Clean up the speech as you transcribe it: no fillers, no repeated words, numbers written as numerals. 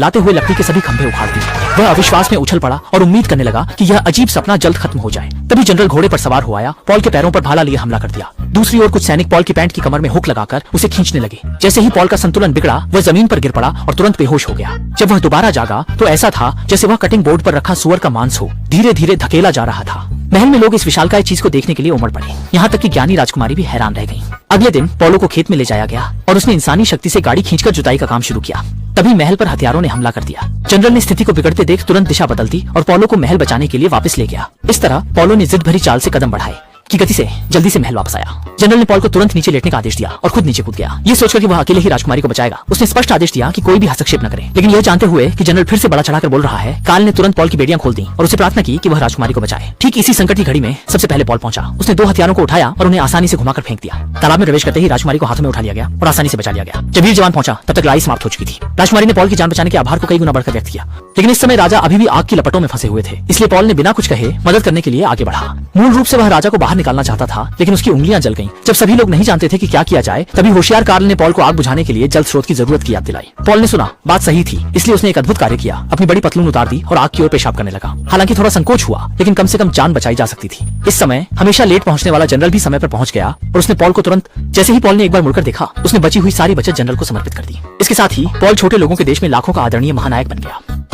लाते हुए लकड़ी के सभी खंभे उखाड़ दिए। वह अविश्वास में उछल पड़ा और उम्मीद करने लगा कि यह अजीब सपना जल्द खत्म हो जाए। तभी जनरल घोड़े पर सवार हो आया, पॉल के पैरों पर भाला लिए हमला कर दिया। दूसरी ओर कुछ सैनिक पॉल की पैंट की कमर में हुक लगाकर उसे खींचने लगे। जैसे ही पॉल का संतुलन बिगड़ा, वह जमीन पर गिर पड़ा और तुरंत बेहोश हो गया। जब वह दोबारा जागा तो ऐसा था जैसे वह कटिंग बोर्ड पर रखा सुअर का मांस हो, धीरे धीरे धकेला जा रहा था। महल में लोग इस विशालकाय चीज को देखने के लिए उमड़ पड़े, यहाँ तक कि ज्ञानी राजकुमारी भी हैरान रह गई। अगले दिन पॉलो को खेत में ले जाया गया और उसने इंसानी शक्ति से गाड़ी खींचकर जुताई का काम शुरू किया। तभी महल पर हथियारों ने हमला कर दिया। जनरल ने स्थिति को बिगड़ते देख तुरंत दिशा बदल दी और पॉलो को महल बचाने के लिए वापस ले गया। इस तरह पॉलो ने जिद भरी चाल से कदम बढ़ाए की गति से जल्दी से महल वापस आया। जनरल ने पॉल को तुरंत नीचे लेटने का आदेश दिया और खुद नीचे कूद गया। ये सोचकर कि वह अकेले ही राजकुमारी को बचाएगा, उसने स्पष्ट आदेश दिया कि कोई भी हस्तक्षेप न करे। लेकिन यह जानते हुए कि जनरल फिर से बड़ा चढ़ाकर बोल रहा है, काल ने तुरंत पॉल की बेड़ियां खोल दी और उसे प्रार्थना की कि वह राजकुमारी को बचाए। ठीक इसी संकट की घड़ी में सबसे पहले पॉल पहुंचा। उसने 2 हथियारों को उठाया और उन्हें आसानी से घुमाकर फेंक दिया। तालाब में प्रवेश करते ही राजकुमारी को हाथों में उठा लिया गया और आसानी से बचा लिया गया। जब वीर जवान पहुंचा तब तक लड़ाई समाप्त हो चुकी थी। राजकुमारी ने पॉल की जान बचाने के आभार को कई गुना बढ़कर व्यक्त किया। लेकिन इस समय राजा अभी भी आग की लपटों में फंसे हुए थे, इसलिए पॉल ने बिना कुछ कहे मदद करने के लिए आगे बढ़ा। मूल रूप से वह राजा को बाहर निकालना चाहता था, लेकिन उसकी उंगलियां जल गईं। जब सभी लोग नहीं जानते थे कि क्या किया जाए, तभी होशियार कार्ल ने पॉल को आग बुझाने के लिए जल स्रोत की जरूरत की याद दिलाई। पॉल ने सुना बात सही थी, इसलिए उसने एक अद्भुत कार्य किया। अपनी बड़ी पतलून उतार दी और आग की ओर पेशाब करने लगा। हालांकि थोड़ा संकोच हुआ, लेकिन कम से कम जान बचाई जा सकती थी। इस समय हमेशा लेट पहुंचने वाला जनरल भी समय पर पहुंच गया और उसने पॉल को तुरंत, जैसे ही पॉल ने एक बार मुड़कर देखा, उसने बची हुई सारी बचत जनरल को समर्पित कर दी। इसके साथ ही पॉल छोटे लोगों के देश में लाखों का आदरणीय महानायक बन गया।